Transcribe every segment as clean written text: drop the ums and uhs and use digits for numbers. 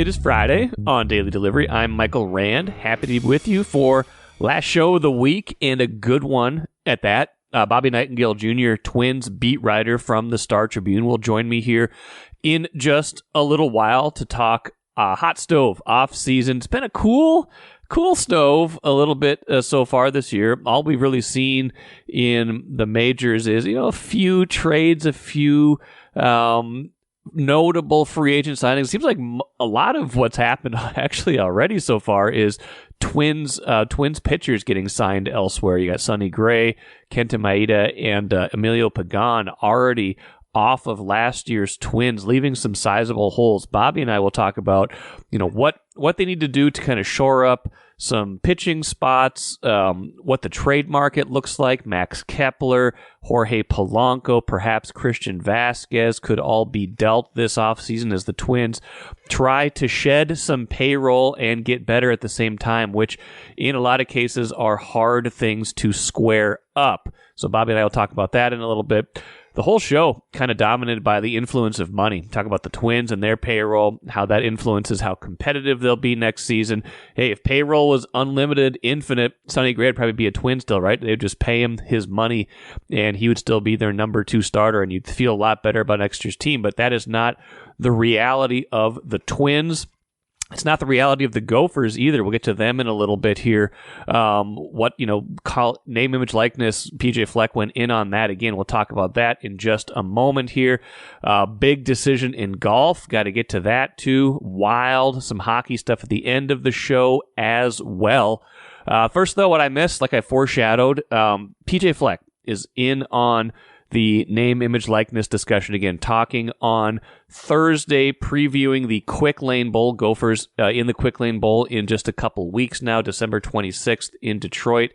It is Friday on Daily Delivery. I'm Michael Rand. Happy to be with you for last show of the week, and a good one at that. Bobby Nightengale Jr., Twins beat writer from the Star Tribune, will join me here in just a little while to talk hot stove off-season. It's been a cool stove a little bit so far this year. All we've really seen in the majors is, a few trades, a few notable free agent signings. It seems like a lot of what's happened actually already so far is Twins pitchers getting signed elsewhere. You got Sonny Gray, Kenta Maeda, and Emilio Pagan already off of last year's Twins, leaving some sizable holes. Bobby and I will talk about, what they need to do to kind of shore up some pitching spots, what the trade market looks like. Max Kepler, Jorge Polanco, perhaps Christian Vasquez could all be dealt this offseason as the Twins try to shed some payroll and get better at the same time, which in a lot of cases are hard things to square up. So Bobby and I will talk about that in a little bit. The whole show kind of dominated by the influence of money. Talk about the Twins and their payroll, how that influences how competitive they'll be next season. Hey, if payroll was unlimited, infinite, Sonny Gray would probably be a Twin still, right? They'd just pay him his money, and he would still be their number 2 starter, and you'd feel a lot better about next year's team. But that is not the reality of the Twins. It's not the reality of the Gophers either. We'll get to them in a little bit here. Name, image, likeness, PJ Fleck went in on that. Again, we'll talk about that in just a moment here. Big decision in golf. Got to get to that too. Wild. Some hockey stuff at the end of the show as well. First, though, what I missed, like I foreshadowed, PJ Fleck is in on the name, image, likeness discussion again, talking on Thursday, previewing the Quick Lane Bowl. Gophers in the Quick Lane Bowl in just a couple weeks now, December 26th in Detroit.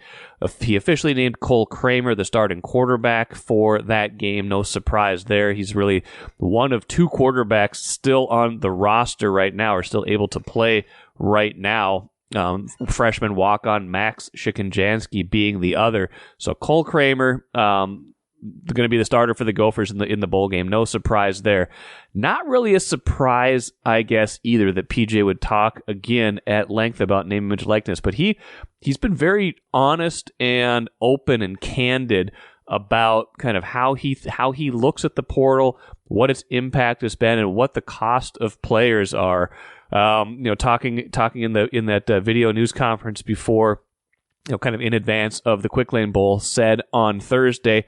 He officially named Cole Kramer the starting quarterback for that game. No surprise there. He's really one of 2 quarterbacks still on the roster right now, or still able to play right now. Freshman walk-on Max Shikanjansky being the other. So Cole Kramer, going to be the starter for the Gophers in the bowl game. No surprise there. Not really a surprise, I guess, either that PJ would talk again at length about name, image, likeness, but he's been very honest and open and candid about kind of how he looks at the portal, what its impact has been, and what the cost of players are. Talking in that video news conference before, kind of in advance of the Quick Lane Bowl, said on Thursday,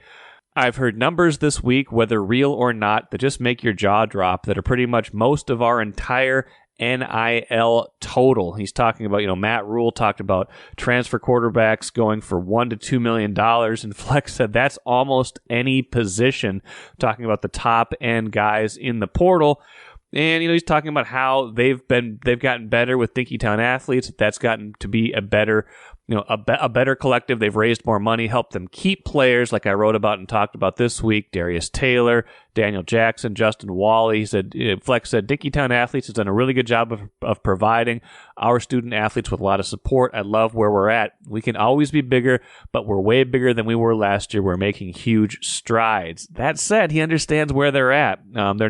I've heard numbers this week, whether real or not, that just make your jaw drop, that are pretty much most of our entire NIL total. He's talking about, Matt Rule talked about transfer quarterbacks going for $1 to $2 million, and Fleck said that's almost any position, talking about the top end guys in the portal. And, he's talking about how they've gotten better with Dinkytown athletes. That's gotten to be a better collective. They've raised more money, helped them keep players like I wrote about and talked about this week. Darius Taylor, Daniel Jackson, Justin Wally. He said, Fleck said, Dinkytown athletes has done a really good job of providing our student athletes with a lot of support. I love where we're at. We can always be bigger, but we're way bigger than we were last year. We're making huge strides. That said, he understands where they're at. They're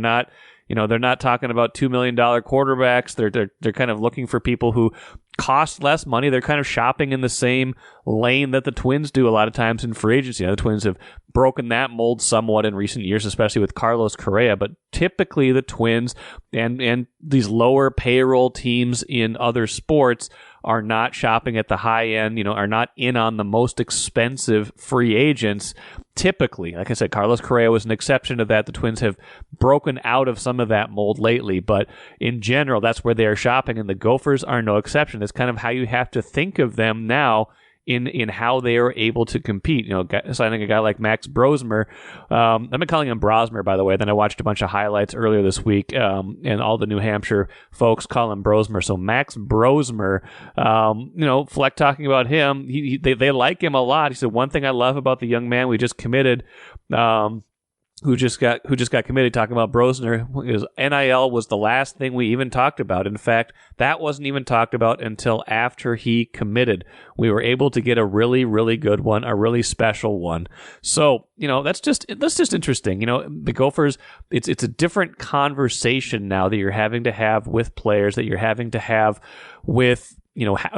not talking about $2 million quarterbacks. They're kind of looking for people who cost less money. They're kind of shopping in the same lane that the Twins do a lot of times in free agency. The Twins have broken that mold somewhat in recent years, especially with Carlos Correa, but typically the Twins and these lower payroll teams in other sports are not shopping at the high end, are not in on the most expensive free agents. Typically, like I said, Carlos Correa was an exception to that. The Twins have broken out of some of that mold lately, but in general, that's where they are shopping, and the Gophers are no exception. It's kind of how you have to think of them now in how they are able to compete. Signing a guy like Max Brosmer. I've been calling him Brosmer, by the way. Then I watched a bunch of highlights earlier this week, and all the New Hampshire folks call him Brosmer. So Max Brosmer, Fleck talking about him, they like him a lot. He said, one thing I love about the young man we just committed, who just got committed, talking about Brosner, is NIL was the last thing we even talked about. In fact, that wasn't even talked about until after he committed. We were able to get a really, really good one, a really special one. So, that's just interesting. The Gophers, it's a different conversation now that you're having to have with players, that you're having to have with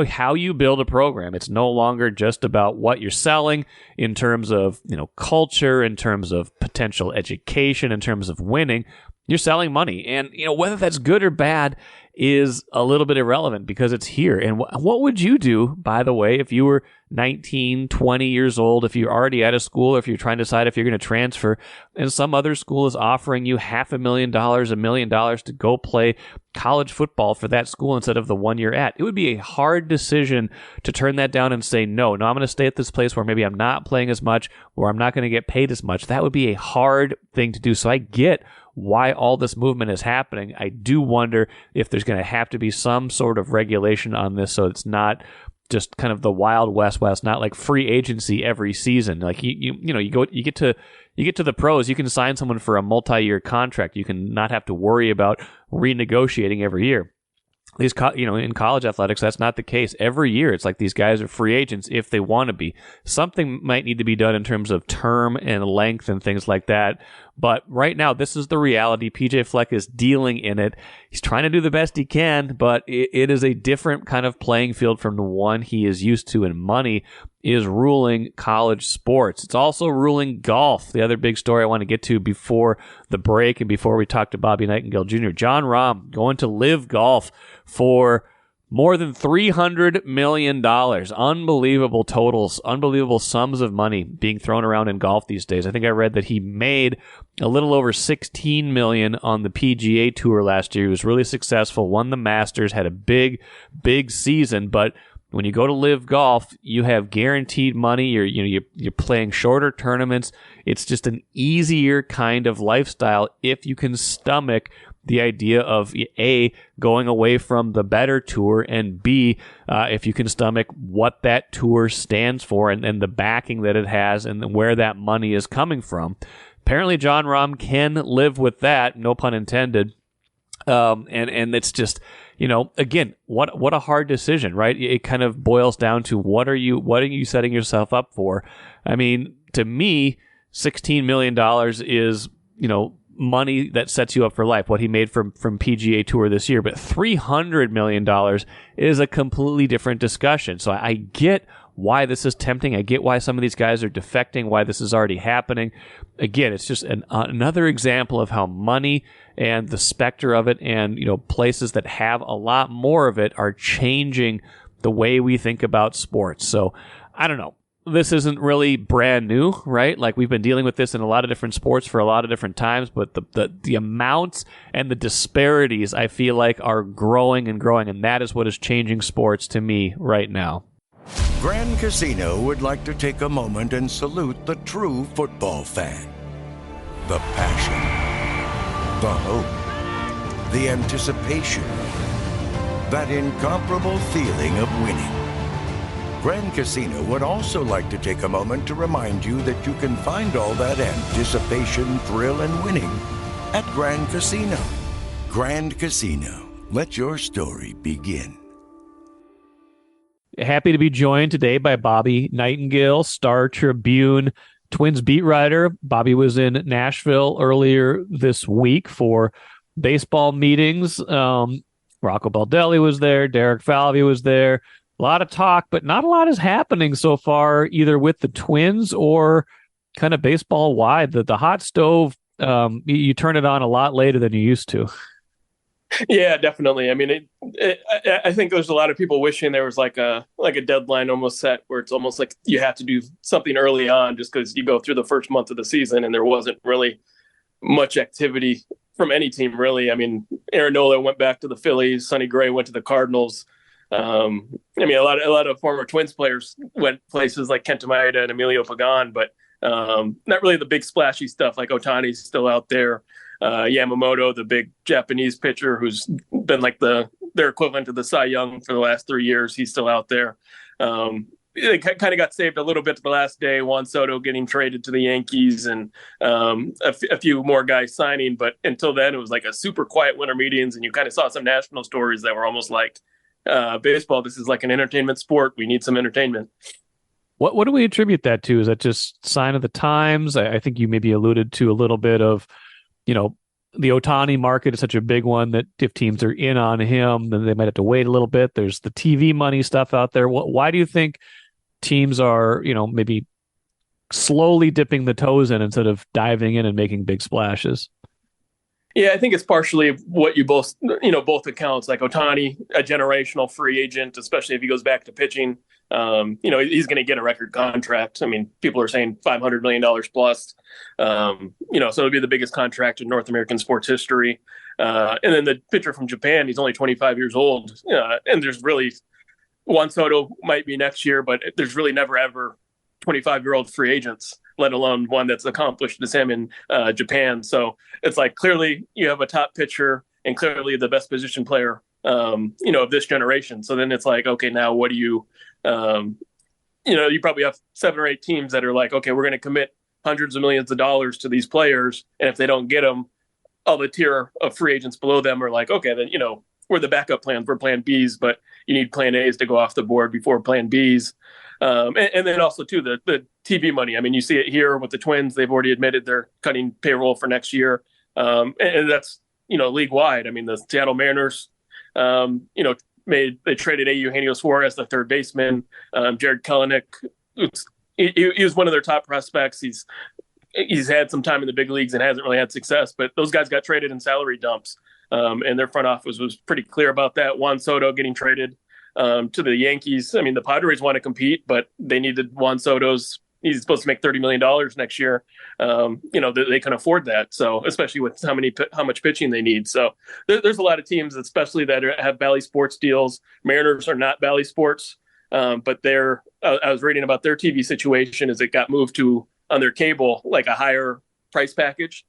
how you build a program. It's no longer just about what you're selling in terms of, culture, in terms of potential education, in terms of winning. You're selling money. And, whether that's good or bad is a little bit irrelevant because it's here. And what would you do, by the way, if you were 19, 20 years old, if you're already out of school, if you're trying to decide if you're going to transfer, and some other school is offering you $500,000, $1 million to go play college football for that school instead of the one you're at? It would be a hard decision to turn that down and say, no, I'm going to stay at this place where maybe I'm not playing as much, or I'm not going to get paid as much. That would be a hard thing to do. So I get why all this movement is happening. I do wonder if there's going to have to be some sort of regulation on this, so it's not just kind of the Wild West. It's not like free agency every season. Like you get to the pros, you can sign someone for a multi-year contract. You can not have to worry about renegotiating every year. These, in college athletics, that's not the case. Every year, it's like these guys are free agents if they want to be. Something might need to be done in terms of term and length and things like that. But right now, this is the reality. PJ Fleck is dealing in it. He's trying to do the best he can, but it is a different kind of playing field from the one he is used to, and money is ruling college sports. It's also ruling golf. The other big story I want to get to before the break and before we talk to Bobby Nightengale Jr., John Rahm going to LIV Golf for more than $300 million. Unbelievable totals, unbelievable sums of money being thrown around in golf these days. I think I read that he made a little over $16 million on the PGA Tour last year. He was really successful, won the Masters, had a big, big season, but when you go to LIV Golf, you have guaranteed money. You're playing shorter tournaments. It's just an easier kind of lifestyle if you can stomach the idea of A, going away from the better tour, and B, if you can stomach what that tour stands for and the backing that it has and where that money is coming from. Apparently, John Rahm can live with that, no pun intended. And it's just, again, what a hard decision, right? It kind of boils down to what are you setting yourself up for? I mean, to me, $16 million is, money that sets you up for life, what he made from PGA Tour this year. But $300 million is a completely different discussion. So I get why this is tempting. I get why some of these guys are defecting, why this is already happening. Again, it's just another example of how money and the specter of it and, places that have a lot more of it are changing the way we think about sports. So I don't know. This isn't really brand new, right? Like, we've been dealing with this in a lot of different sports for a lot of different times, but the amounts and the disparities, I feel like, are growing and growing, and that is what is changing sports to me right now. Grand Casino would like to take a moment and salute the true football fan. The passion, the hope, the anticipation, that incomparable feeling of winning. Grand Casino would also like to take a moment to remind you that you can find all that anticipation, thrill, and winning at Grand Casino. Grand Casino, let your story begin. Happy to be joined today by Bobby Nightengale, Star Tribune Twins beat writer. Bobby was in Nashville earlier this week for baseball meetings. Rocco Baldelli was there. Derek Falvey was there. A lot of talk, but not a lot is happening so far, either with the Twins or kind of baseball wide. The hot stove, you turn it on a lot later than you used to. Yeah, definitely. I mean, I think there's a lot of people wishing there was like a deadline almost set where it's almost like you have to do something early on just because you go through the first month of the season and there wasn't really much activity from any team, really. I mean, Aaron Nola went back to the Phillies. Sonny Gray went to the Cardinals. I mean, a lot of former Twins players went places like Kenta Maeda and Emilio Pagan, but not really the big splashy stuff like Ohtani's still out there. Yamamoto, the big Japanese pitcher who's been like their equivalent to the Cy Young for the last 3 years, he's still out there. kind of got saved a little bit the last day. Juan Soto getting traded to the Yankees and a few more guys signing. But until then, it was like a super quiet winter meetings. And you kind of saw some national stories that were almost like baseball. This is like an entertainment sport. We need some entertainment. What do we attribute that to? Is that just sign of the times? I think you maybe alluded to a little bit of, the Ohtani market is such a big one that if teams are in on him, then they might have to wait a little bit. There's the TV money stuff out there. Why do you think teams are, maybe slowly dipping the toes in instead of diving in and making big splashes? Yeah, I think it's partially what you both accounts, like Ohtani, a generational free agent, especially if he goes back to pitching. He's going to get a record contract. I mean, people are saying $500 million plus. So it'll be the biggest contract in North American sports history. And then the pitcher from Japan, he's only 25 years old. And there's really Juan Soto might be next year, but there's really never ever 25-year-old free agents, let alone one that's accomplished as him in Japan. So it's like clearly you have a top pitcher and clearly the best position player, of this generation. So then it's like, okay, now what do you, you probably have 7 or 8 teams that are like, okay, we're going to commit hundreds of millions of dollars to these players. And if they don't get them, all the tier of free agents below them are like, okay, then, we're the backup plans. We're plan Bs, but you need plan As to go off the board before plan Bs. And then also, too, the TV money. I mean, you see it here with the Twins. They've already admitted they're cutting payroll for next year. And that's, league-wide. I mean, the Seattle Mariners, they traded Eugenio Suarez, the third baseman. Jared Kelenic, he was one of their top prospects. He's had some time in the big leagues and hasn't really had success, but those guys got traded in salary dumps. And their front office was pretty clear about that. Juan Soto getting traded to the Yankees. I mean, the Padres want to compete, but they needed Juan Soto's. He's supposed to make $30 million next year. They can afford that. So especially with how much pitching they need. So there's a lot of teams, especially that have Bally Sports deals. Mariners are not Bally Sports, but I was reading about their TV situation as it got moved to on their cable, like a higher price package.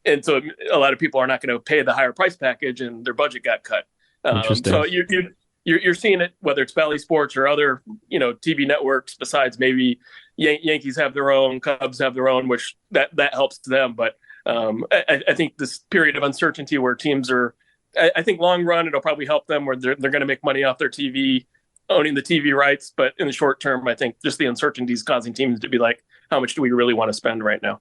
And so a lot of people are not going to pay the higher price package and their budget got cut. So you're seeing it, whether it's Bally Sports or other, TV networks besides maybe Yankees have their own, Cubs have their own, which that helps them. But I think this period of uncertainty where teams are, I think long run, it'll probably help them where they're going to make money off their TV, owning the TV rights. But in the short term, I think just the uncertainty is causing teams to be like, how much do we really want to spend right now?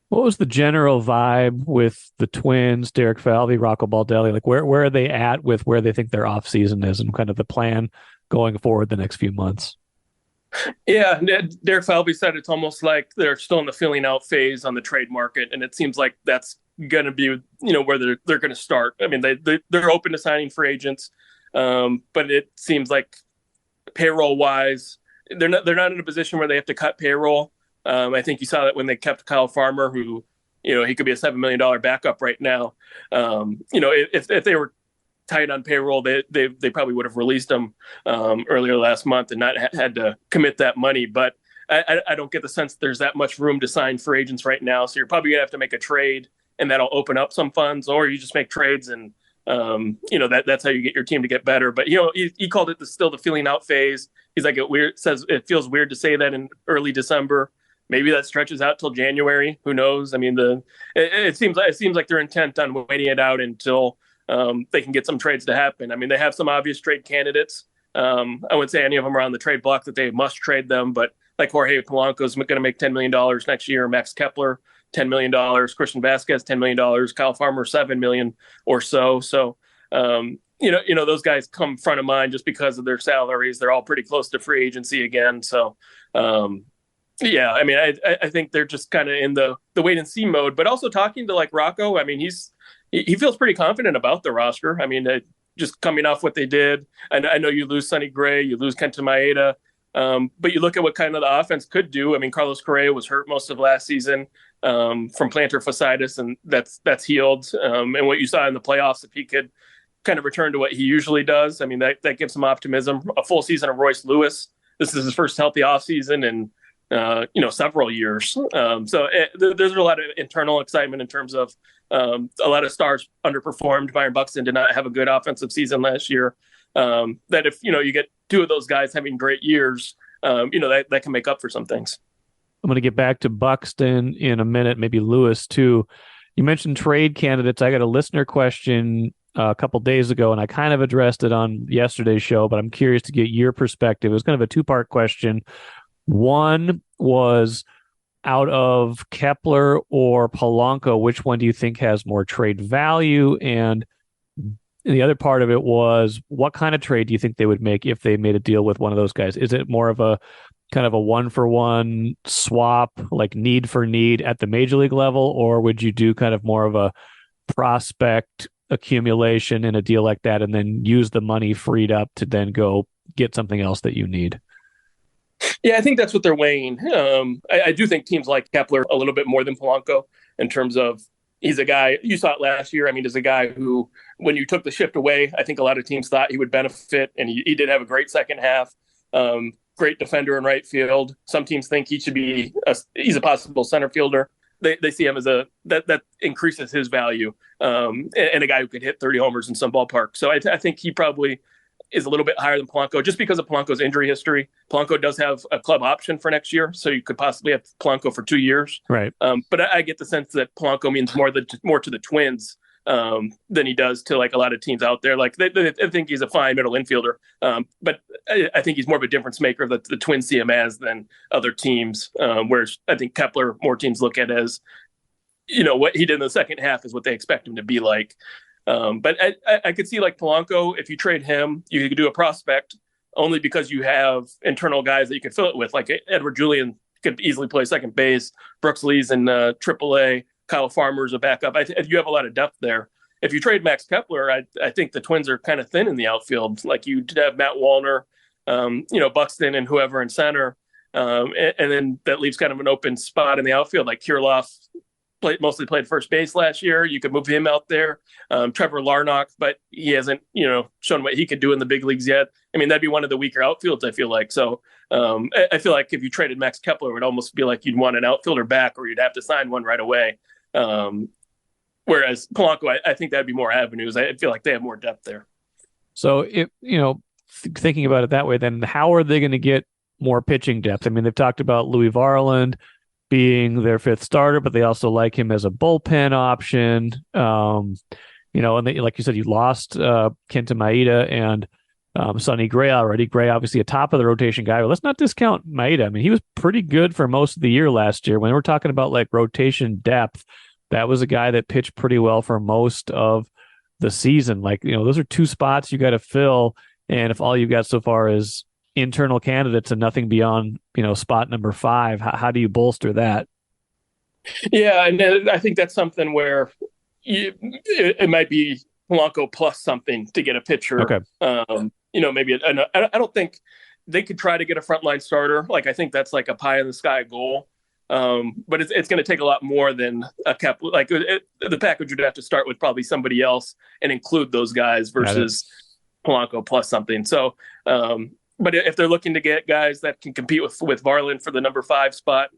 What was the general vibe with the Twins, Derek Falvey, Rocco Baldelli? Like where are they at with where they think their offseason is and kind of the plan going forward the next few months? Yeah, Derek Falvey said it's almost like they're still in the filling out phase on the trade market. And it seems like that's going to be, where they're going to start. I mean, they're open to signing free agents, but it seems like payroll wise, they're not in a position where they have to cut payroll. I think you saw that when they kept Kyle Farmer, who, he could be a $7 million backup right now. If they were tight on payroll, they probably would have released him earlier last month and not had to commit that money. But I don't get the sense there's that much room to sign free agents right now. So you're probably gonna have to make a trade, and that'll open up some funds, or you just make trades and that's how you get your team to get better. But he called it still the feeling out phase. He's like says it feels weird to say that in early December. Maybe that stretches out till January. Who knows? I mean, it seems like they're intent on waiting it out until they can get some trades to happen. I mean, they have some obvious trade candidates. I wouldn't say any of them are on the trade block that they must trade them, but like Jorge Polanco is going to make $10 million next year. Max Kepler, $10 million. Christian Vasquez, $10 million. Kyle Farmer, $7 million or so. So, those guys come front of mind just because of their salaries. They're all pretty close to free agency again. So, yeah, I mean, I think they're just kind of in the wait and see mode, but also talking to like Rocco. I mean, he feels pretty confident about the roster. I mean, just coming off what they did. I know you lose Sonny Gray, you lose Kenta Maeda, but you look at what kind of the offense could do. I mean, Carlos Correa was hurt most of last season from plantar fasciitis, and that's healed. And what you saw in the playoffs, if he could kind of return to what he usually does, I mean, that gives some optimism. A full season of Royce Lewis. This is his first healthy offseason in several years. So there's a lot of internal excitement in terms of a lot of stars underperformed. Byron Buxton did not have a good offensive season last year. That if you get two of those guys having great years, that can make up for some things. I'm going to get back to Buxton in a minute, maybe Lewis too. You mentioned trade candidates. I got a listener question a couple days ago, and I kind of addressed it on yesterday's show, but I'm curious to get your perspective. It was kind of a two-part question. One was, out of Kepler or Polanco, which one do you think has more trade value? And the other part of it was, what kind of trade do you think they would make if they made a deal with one of those guys? Is it more of a kind of a one-for-one swap, like need for need at the major league level, or would you do kind of more of a prospect accumulation in a deal like that and then use the money freed up to then go get something else that you need? Yeah, I think that's what they're weighing. I do think teams like Kepler a little bit more than Polanco in terms of, he's a guy, you saw it last year. I mean, he's a guy who, when you took the shift away, I think a lot of teams thought he would benefit, and he did have a great second half. Great defender in right field. Some teams think he's a possible center fielder. They see him as that increases his value, and a guy who could hit 30 homers in some ballpark. So I think he probably is a little bit higher than Polanco just because of Polanco's injury history. Polanco does have a club option for next year, so you could possibly have Polanco for 2 years. Right. But I get the sense that Polanco means more to the Twins than he does to like a lot of teams out there. Like they think he's a fine middle infielder, but I think he's more of a difference maker that the Twins see him as than other teams. Whereas I think Kepler, more teams look at as, what he did in the second half is what they expect him to be like. But I could see like Polanco, if you trade him, you could do a prospect only because you have internal guys that you can fill it with. Like Edward Julian could easily play second base. Brooks Lee's in AAA. Kyle Farmer's a backup. You have a lot of depth there. If you trade Max Kepler, I think the Twins are kind of thin in the outfield. Like you have Matt Wallner, Buxton and whoever in center. And then that leaves kind of an open spot in the outfield. Like Kirilloff mostly played first base last year. You could move him out there. Trevor Larnach, but he hasn't, shown what he could do in the big leagues yet. I mean, that'd be one of the weaker outfields, I feel like. So I feel like if you traded Max Kepler, it would almost be like you'd want an outfielder back, or you'd have to sign one right away. Whereas Polanco, I think that'd be more avenues. I feel like they have more depth there. So if, thinking about it that way, then how are they going to get more pitching depth? I mean, they've talked about Louis Varland being their fifth starter, but they also like him as a bullpen option. And they, like you said, you lost Kenta Maeda and Sonny Gray already. Gray, obviously a top of the rotation guy, but let's not discount Maeda. I mean, he was pretty good for most of the year last year. When we're talking about like rotation depth, that was a guy that pitched pretty well for most of the season. Like, those are two spots you got to fill. And if all you've got so far is internal candidates and nothing beyond, spot number 5, how do you bolster that? Yeah. And I think that's something where it might be Polanco plus something to get a pitcher. Okay. Maybe I don't think they could try to get a frontline starter. Like, I think that's like a pie in the sky goal. But it's going to take a lot more than a Kepler. Like the package would have to start with probably somebody else and include those guys versus Polanco plus something. So, but if they're looking to get guys that can compete with Varland for the number 5 spot,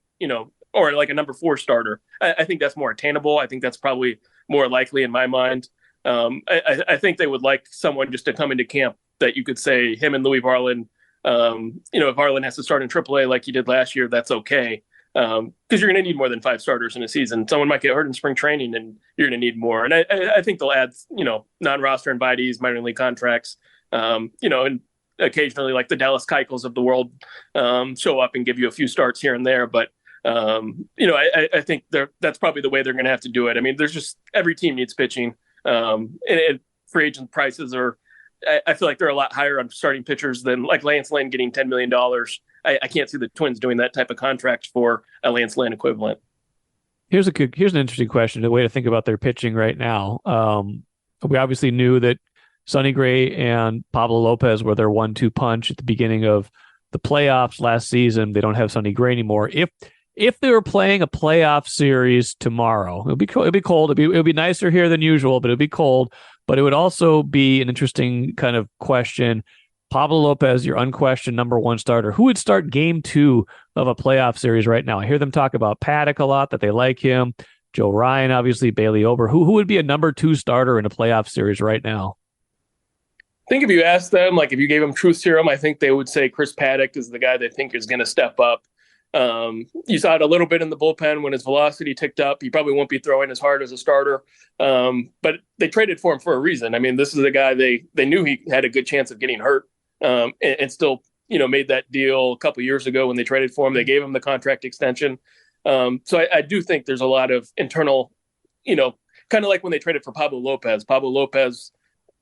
or like a number 4 starter, I think that's more attainable. I think that's probably more likely in my mind. I think they would like someone just to come into camp that you could say him and Louis Varland. If Varland has to start in AAA like he did last year, that's okay. Because you're going to need more than 5 starters in a season. Someone might get hurt in spring training, and you're going to need more. And I think they'll add, non-roster invitees, minor league contracts, and occasionally like the Dallas Keuchels of the world show up and give you a few starts here and there. But I think that's probably the way they're going to have to do it. I mean, there's just every team needs pitching, and free agent prices are. I feel like they're a lot higher on starting pitchers than like Lance Lynn getting $10 million. I can't see the Twins doing that type of contract for a Lance Lynn equivalent. Here's an interesting question, a way to think about their pitching right now. We obviously knew that Sonny Gray and Pablo Lopez were their 1-2 punch at the beginning of the playoffs last season. They don't have Sonny Gray anymore. If they were playing a playoff series tomorrow, it'd be cold. It'd be nicer here than usual, but it'd be cold. But it would also be an interesting kind of question. Pablo Lopez, your unquestioned number 1 starter. Who would start game 2 of a playoff series right now? I hear them talk about Paddock a lot, that they like him. Joe Ryan, obviously, Bailey Ober. Who would be a number 2 starter in a playoff series right now? think if you ask them, like if you gave them truth serum, I think they would say Chris Paddock is the guy they think is going to step up. You saw it a little bit in the bullpen when his velocity ticked up. He probably won't be throwing as hard as a starter, but they traded for him for a reason. I mean, this is a guy they knew he had a good chance of getting hurt, and still, made that deal a couple years ago when they traded for him. They gave him the contract extension. So I do think there's a lot of internal, kind of like when they traded for Pablo Lopez. Pablo Lopez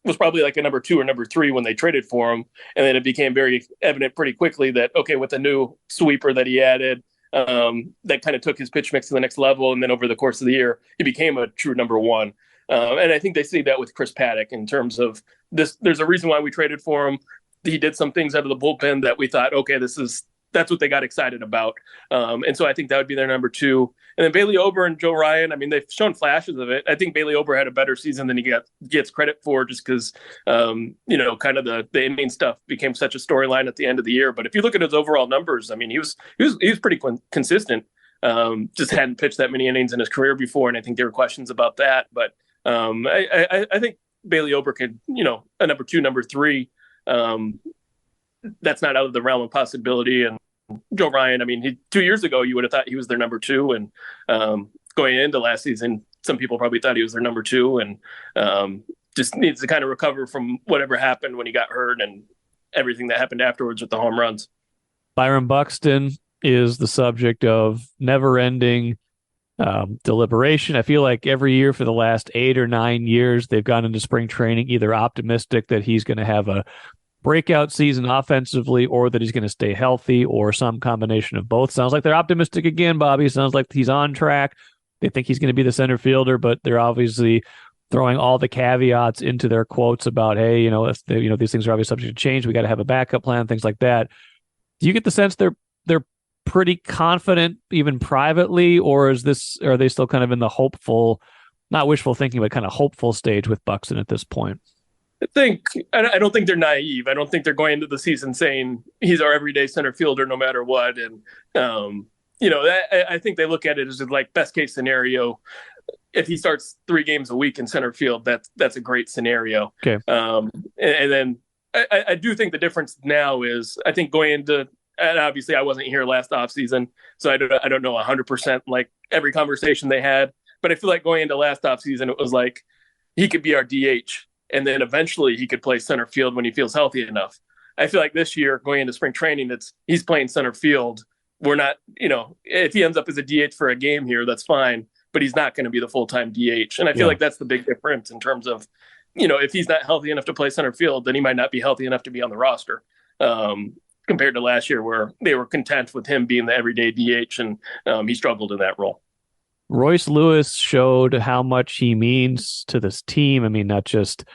was probably like a number 2 or number 3 when they traded for him. And then it became very evident pretty quickly that, okay, with the new sweeper that he added, that kind of took his pitch mix to the next level. And then over the course of the year, he became a true number 1. And I think they see that with Chris Paddock in terms of this. There's a reason why we traded for him. He did some things out of the bullpen that we thought, okay, that's what they got excited about. And so I think that would be their number 2. And then Bailey Ober and Joe Ryan, I mean, they've shown flashes of it. I think Bailey Ober had a better season than he gets credit for, just because, kind of the inning stuff became such a storyline at the end of the year. But if you look at his overall numbers, I mean, he was pretty consistent. Just hadn't pitched that many innings in his career before. And I think there were questions about that. But I think Bailey Ober could, a number 2, number 3, that's not out of the realm of possibility. And Joe Ryan, I mean, 2 years ago, you would have thought he was their number 2. And going into last season, some people probably thought he was their number 2, and just needs to kind of recover from whatever happened when he got hurt and everything that happened afterwards with the home runs. Byron Buxton is the subject of never-ending deliberation. I feel like every year for the last 8 or 9 years, they've gone into spring training either optimistic that he's going to have a breakout season offensively, or that he's going to stay healthy, or some combination of both. Sounds like they're optimistic again, Bobby. Sounds like he's on track. They think he's going to be the center fielder, but they're obviously throwing all the caveats into their quotes about, hey, these things are obviously subject to change. We got to have a backup plan, things like that. Do you get the sense they're pretty confident, even privately, or are they still kind of in the hopeful, not wishful thinking, but kind of hopeful stage with Buxton at this point? I don't think they're naive. I don't think they're going into the season saying he's our everyday center fielder no matter what. And, I think they look at it as like best case scenario. If he starts 3 games a week in center field, that's a great scenario. Okay. And then I do think the difference now is, I think going into, and obviously I wasn't here last offseason, so I don't know 100% like every conversation they had, but I feel like going into last offseason, it was like he could be our DH. And then eventually he could play center field when he feels healthy enough. I feel like this year going into spring training, he's playing center field. We're not, if he ends up as a DH for a game here, that's fine, but he's not going to be the full-time DH. And I feel like that's the big difference in terms of, if he's not healthy enough to play center field, then he might not be healthy enough to be on the roster, compared to last year where they were content with him being the everyday DH, and he struggled in that role. Royce Lewis showed how much he means to this team. I mean, not just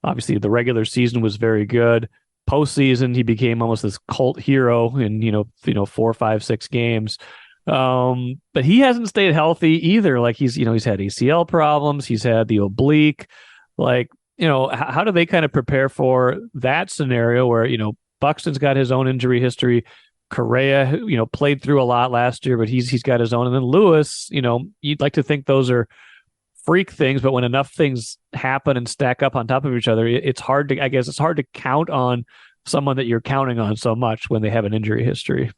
obviously the regular season was very good. Postseason, he became almost this cult hero in 4, 5, 6 games. But he hasn't stayed healthy either. Like he's had ACL problems. He's had the oblique. Like, how do they kind of prepare for that scenario where Buxton's got his own injury history? Correa, played through a lot last year, but he's got his own. And then Lewis, you'd like to think those are freak things, but when enough things happen and stack up on top of each other, it's hard to count on someone that you're counting on so much when they have an injury history.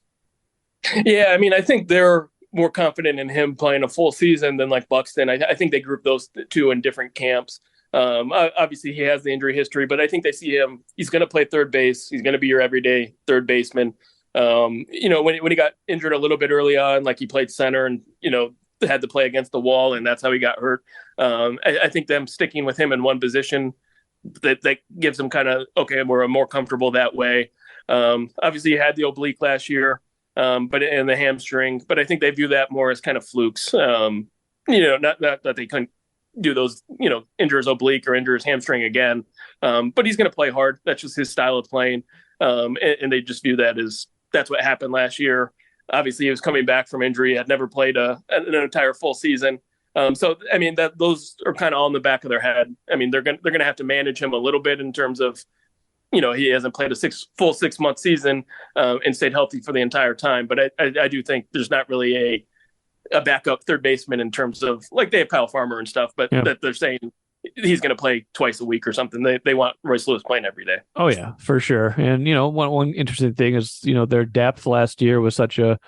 Yeah, I mean, I think they're more confident in him playing a full season than like Buxton. I think they group those two in different camps. Obviously, he has the injury history, but I think they see him. He's going to play third base. He's going to be your everyday third baseman. When he got injured a little bit early on, like he played center and, had to play against the wall, and that's how he got hurt. I think them sticking with him in one position that gives him kind of, okay, we're more comfortable that way. Obviously, he had the oblique last year, but in the hamstring. But I think they view that more as kind of flukes. Not that they couldn't do those, injure his oblique or injure his hamstring again. But he's going to play hard. That's just his style of playing. And they just view that as that's what happened last year. Obviously, he was coming back from injury, had never played an entire full season. So, I mean, those are kind of all in the back of their head. I mean, they're going to have to manage him a little bit in terms of, he hasn't played a full 6-month season and stayed healthy for the entire time. But I do think there's not really a backup third baseman in terms of, like, they have Kyle Farmer and stuff, but that they're saying, he's going to play twice a week or something. They want Royce Lewis playing every day. Oh yeah, for sure. And one interesting thing is their depth last year was such a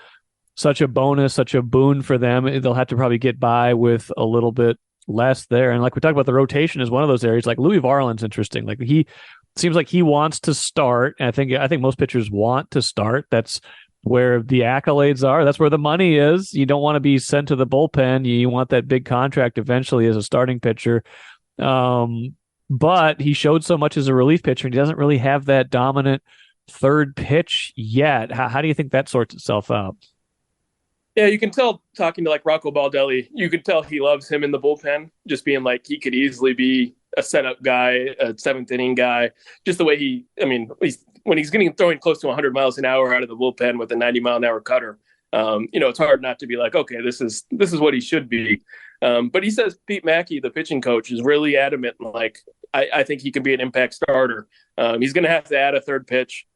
bonus, such a boon for them. They'll have to probably get by with a little bit less there. And like we talked about, the rotation is one of those areas. Like Louis Varland's interesting. Like he seems like he wants to start. And I think most pitchers want to start. That's where the accolades are. That's where the money is. You don't want to be sent to the bullpen. You want that big contract eventually as a starting pitcher. But he showed so much as a relief pitcher, and he doesn't really have that dominant third pitch yet. How do you think that sorts itself out? Yeah, you can tell talking to like Rocco Baldelli, you can tell he loves him in the bullpen, just being like he could easily be a setup guy, a seventh inning guy, just the way when he's throwing close to 100 miles an hour out of the bullpen with a 90-mile-an-hour cutter, it's hard not to be like, okay, this is what he should be. But he says Pete Mackey, the pitching coach, is really adamant. Like, I think he can be an impact starter. He's going to have to add a third pitch.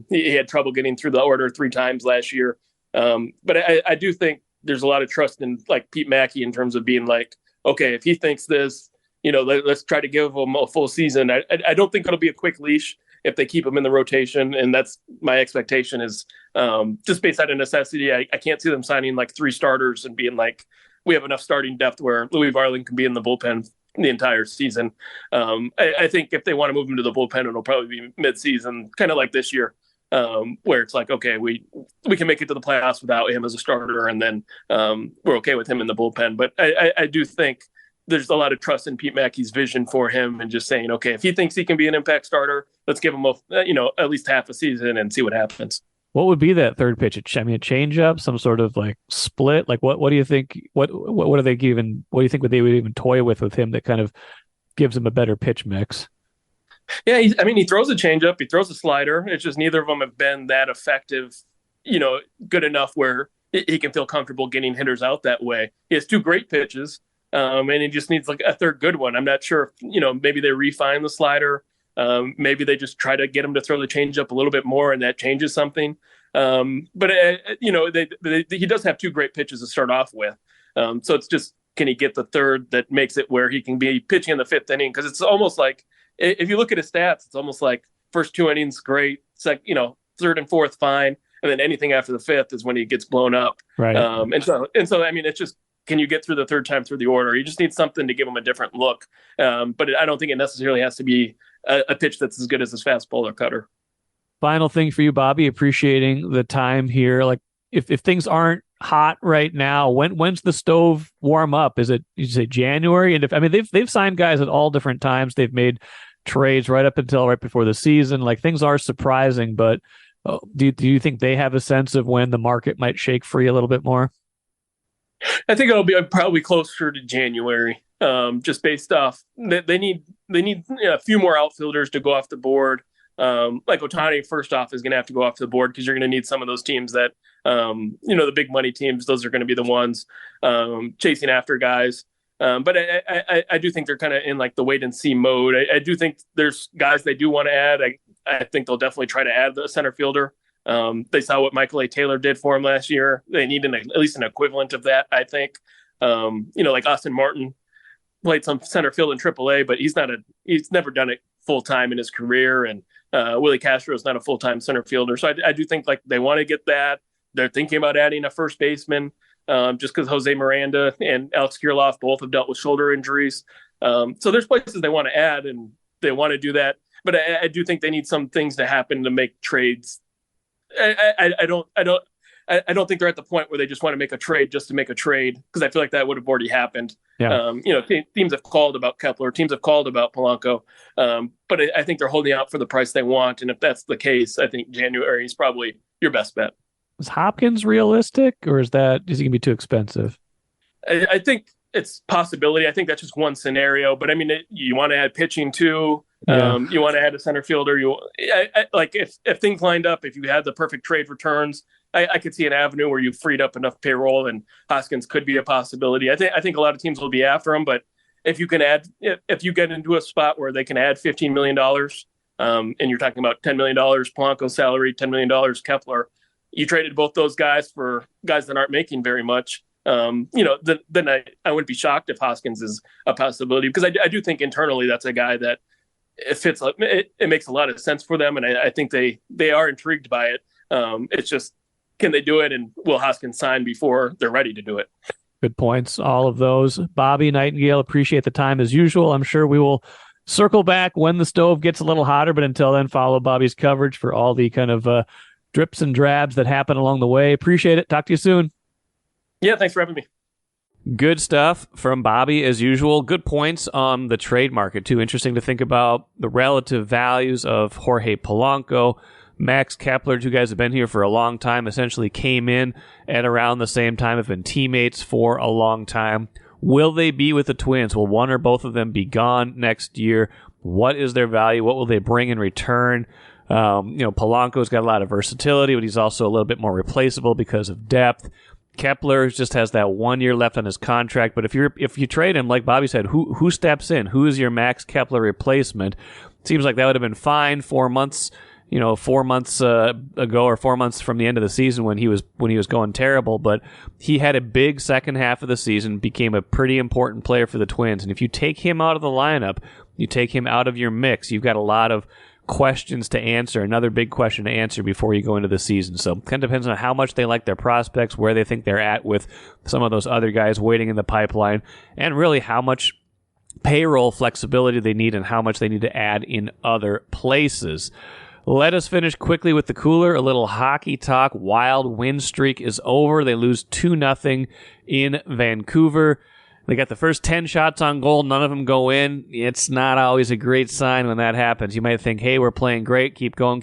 He had trouble getting through the order 3 times last year. But I do think there's a lot of trust in like Pete Mackey in terms of being like, okay, if he thinks this, let's try to give him a full season. I don't think it'll be a quick leash if they keep him in the rotation. And that's my expectation is just based out of necessity. I can't see them signing like 3 starters and being like, we have enough starting depth where Louis Varland can be in the bullpen the entire season. I think if they want to move him to the bullpen, it'll probably be mid-season, kind of like this year. Where it's like, okay, we can make it to the playoffs without him as a starter, and then we're okay with him in the bullpen. But I do think there's a lot of trust in Pete Mackey's vision for him, and just saying, okay, if he thinks he can be an impact starter, let's give him at least half a season and see what happens. What would be that third pitch? A change up, some sort of like split? Like what do you think? What are they even? What do you think they would even toy with him that kind of gives him a better pitch mix? Yeah, he throws a changeup, he throws a slider. It's just neither of them have been that effective, good enough where he can feel comfortable getting hitters out that way. He has 2 great pitches, and he just needs like a third good one. I'm not sure if, maybe they refine the slider. Maybe they just try to get him to throw the changeup a little bit more, and that changes something. But he does have 2 great pitches to start off with. So it's just, can he get the third that makes it where he can be pitching in the 5th inning? Because it's almost like, if you look at his stats, it's almost like first 2 innings, great. It's like, 3rd and 4th, fine. And then anything after the 5th is when he gets blown up. Right. And so, it's just, can you get through the 3rd time through the order? You just need something to give him a different look. But I don't think it necessarily has to be a pitch that's as good as his fastball or cutter. Final thing for you, Bobby, appreciating the time here. Like if things aren't hot right now, when's the stove warm up? Is it, you say January? And they've signed guys at all different times. They've made trades right up until right before the season. Like things are surprising, but do you think they have a sense of when the market might shake free a little bit more? I think it'll be probably closer to January, just based off they need a few more outfielders to go off the board. Like Ohtani, first off, is going to have to go off the board because you're going to need some of those teams that, the big money teams, those are going to be the ones chasing after guys. But I do think they're kind of in like the wait and see mode. I do think there's guys they do want to add. I think they'll definitely try to add the center fielder. They saw what Michael A. Taylor did for him last year. They need at least an equivalent of that, I think. Like Austin Martin played some center field in AAA, but he's never done it full time in his career. And Willie Castro is not a full time center fielder. So I do think like they want to get that. They're thinking about adding a first baseman. Just because Jose Miranda and Alex Kirilloff both have dealt with shoulder injuries. So there's places they want to add, and they want to do that. But I do think they need some things to happen to make trades. I don't think they're at the point where they just want to make a trade just to make a trade, because I feel like that would have already happened. Yeah. Teams have called about Kepler, teams have called about Polanco, but I think they're holding out for the price they want. And if that's the case, I think January is probably your best bet. Is Hopkins realistic, or is he going to be too expensive? I think it's possibility. I think that's just one scenario. But you want to add pitching too. Yeah. You want to add a center fielder. Like if things lined up, if you had the perfect trade returns, I could see an avenue where you freed up enough payroll, and Hoskins could be a possibility. I think a lot of teams will be after him. But if you get into a spot where they can add $15 million, and you're talking about $10 million Polanco's salary, $10 million Kepler. You traded both those guys for guys that aren't making very much. then I wouldn't be shocked if Hoskins is a possibility, because I do think internally that's a guy that it fits. It makes a lot of sense for them, and I think they are intrigued by it. It's just, can they do it, and will Hoskins sign before they're ready to do it? Good points, all of those. Bobby Nightengale, appreciate the time as usual. I'm sure we will circle back when the stove gets a little hotter, but until then, follow Bobby's coverage for all the kind of drips and drabs that happen along the way. Appreciate it. Talk to you soon. Yeah, thanks for having me. Good stuff from Bobby as usual. Good points on the trade market too. Interesting to think about the relative values of Jorge Polanco, Max Kepler. Two guys have been here for a long time, essentially came in at around the same time, have been teammates for a long time. Will they be with the Twins? Will one or both of them be gone next year? What is their value? What will they bring in return? Polanco's got a lot of versatility, but he's also a little bit more replaceable because of depth. Kepler just has that 1 year left on his contract, but if you trade him, like Bobby said, who steps in? Who is your Max Kepler replacement? Seems like that would have been fine 4 months, 4 months ago, or 4 months from the end of the season when he was going terrible. But he had a big second half of the season, became a pretty important player for the Twins, and if you take him out of the lineup, you take him out of your mix, you've got a lot of questions to answer, another big question to answer before you go into the season. So kind of depends on how much they like their prospects, where they think they're at with some of those other guys waiting in the pipeline, and really how much payroll flexibility they need and how much they need to add in other places. Let us finish quickly with the cooler. A little hockey talk. Wild win streak is over. They lose 2-0 in Vancouver. They got the first 10 shots on goal. None of them go in. It's not always a great sign when that happens. You might think, hey, we're playing great. Keep going.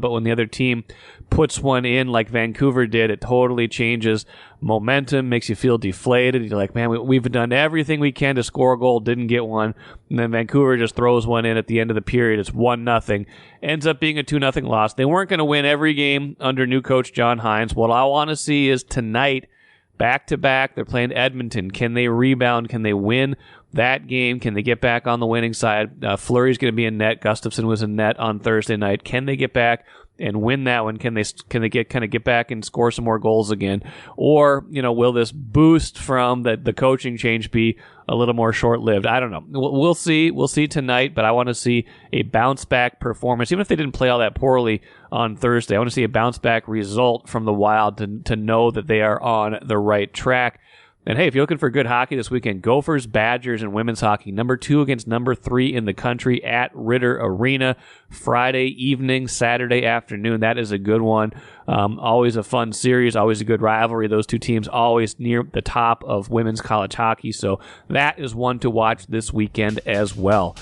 But when the other team puts one in like Vancouver did, it totally changes momentum, makes you feel deflated. You're like, man, we've done everything we can to score a goal, didn't get one. And then Vancouver just throws one in at the end of the period. It's 1-0. Ends up being a 2-0 loss. They weren't going to win every game under new coach John Hines. What I want to see is tonight, back-to-back, they're playing Edmonton. Can they rebound? Can they win that game? Can they get back on the winning side? Fleury's going to be in net. Gustafsson was in net on Thursday night. Can they get back and win that one? Can they get back and score some more goals again? Or, will this boost from the coaching change be a little more short-lived? I don't know. We'll see. We'll see tonight, but I want to see a bounce-back performance. Even if they didn't play all that poorly on Thursday, I want to see a bounce-back result from the Wild to know that they are on the right track. And hey, if you're looking for good hockey this weekend, Gophers, Badgers, and women's hockey, number 2 against number 3 in the country at Ritter Arena, Friday evening, Saturday afternoon. That is a good one. Always a fun series, always a good rivalry. Those two teams always near the top of women's college hockey, so that is one to watch this weekend as well.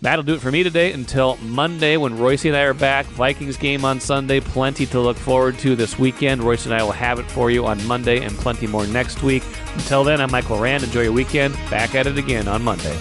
That'll do it for me today until Monday when Royce and I are back. Vikings game on Sunday. Plenty to look forward to this weekend. Royce and I will have it for you on Monday and plenty more next week. Until then, I'm Michael Rand. Enjoy your weekend. Back at it again on Monday.